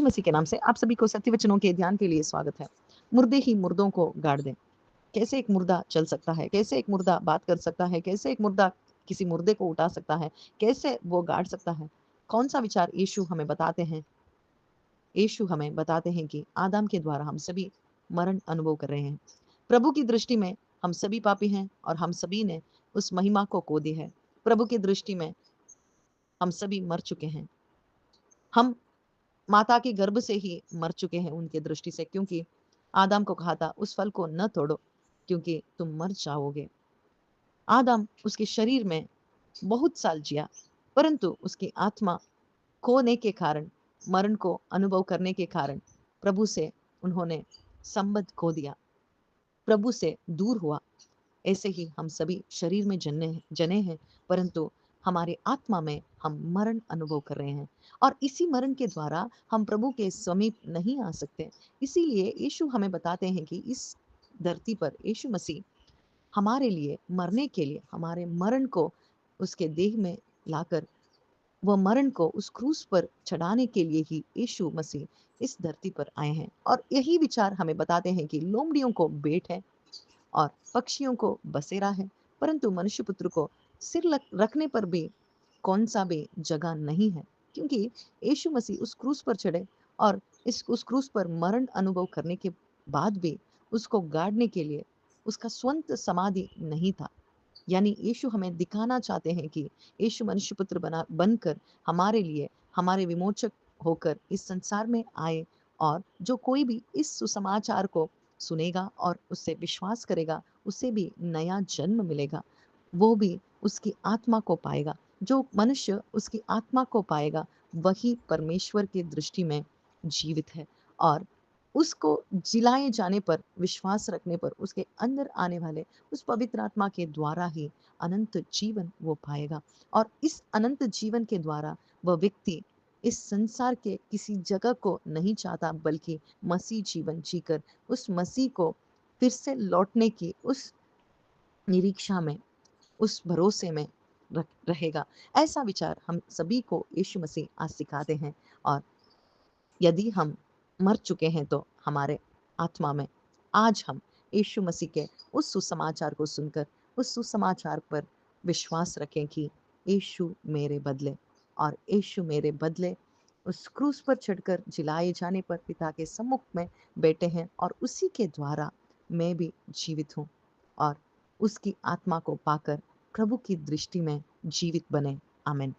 यीशु मसीह के नाम से आप सभी को सत्य वचनों के ध्यान के लिए स्वागत है। मुर्दे ही मुर्दों को गाड़ दें। कैसे एक मुर्दा चल सकता है? कैसे एक मुर्दा बात कर सकता है? कैसे एक मुर्दा किसी मुर्दे को उठा सकता है? कैसे वो गाड़ सकता है? कौन-सा विचार यीशु हमें बताते हैं? यीशु हमें बताते हैं कि आदम के द्वारा हम सभी मरण अनुभव कर रहे हैं। प्रभु की दृष्टि में हम सभी पापी हैं और हम सभी ने उस महिमा को खो दी है। प्रभु की दृष्टि में हम सभी मर चुके हैं। हम माता के गर्भ से ही मर चुके हैं उनकी दृष्टि से, क्योंकि आदम को कहा था उस फल को न तोड़ो क्योंकि तुम मर जाओगे। आदम उसके शरीर में बहुत साल जिया, परंतु उसकी आत्मा खोने के कारण, मरण को अनुभव करने के कारण प्रभु से उन्होंने संबंध खो दिया, प्रभु से दूर हुआ। ऐसे ही हम सभी शरीर में जने हैं, परंतु हमारे आत्मा में हम मरण अनुभव कर रहे हैं और इसी मरण के द्वारा हम प्रभु के समीप नहीं आ सकते। इसीलिए यीशु हमें बताते हैं कि इस धरती पर यीशु मसीह हमारे लिए मरने के लिए, हमारे मरण को उसके देह में लाकर, वह मरण को उस क्रूस पर चढ़ाने के लिए ही यीशु मसीह इस धरती पर आए हैं। और यही विचार हमें बताते हैं कि लोमड़ियों को भेंट है और पक्षियों को बसेरा है, परंतु मनुष्य पुत्र को रखने पर भी कौन सा भी जगह नहीं है, क्योंकि यीशु मसीह उस क्रूस पर चढ़े और उस क्रूस पर मरण अनुभव करने के बाद भी उसको गाड़ने के लिए उसका स्वंत समाधि नहीं था। यानी यीशु हमें दिखाना चाहते हैं कि यीशु मनुष्य पुत्र बनकर हमारे लिए, हमारे विमोचक होकर इस संसार में आए, और जो कोई भी इस सुसमाचार को सुनेगा और उससे विश्वास करेगा, उसे भी नया जन्म मिलेगा। वो भी उसकी आत्मा को पाएगा। जो मनुष्य उसकी आत्मा को पाएगा, वही परमेश्वर की दृष्टि में जीवित है, और उसको जिलाए जाने पर, विश्वास रखने पर, उसके अंदर आने वाले उस पवित्र आत्मा के द्वारा ही अनंत जीवन वो पाएगा। और इस अनंत जीवन के द्वारा वह व्यक्ति इस संसार के किसी जगह को नहीं चाहता, बल्कि मसीह जीवन जीकर उस मसीह को फिर से लौटने की उस निरीक्षा में, उस भरोसे में रहेगा। ऐसा विचार हम सभी को यीशु मसीह आज सिखाते हैं। और यदि हम मर चुके हैं तो हमारे आत्मा में आज हम यीशु मसीह के उस सुसमाचार को सुनकर उस सुसमाचार पर विश्वास रखें कि यीशु मेरे बदले, और यीशु मेरे बदले उस क्रूस पर चढ़कर जिलाए जाने पर पिता के सम्मुख में बैठे हैं, और उसी के द्वारा मैं भी जीवित हूँ, और उसकी आत्मा को पाकर प्रभु की दृष्टि में जीवित बने। आमीन।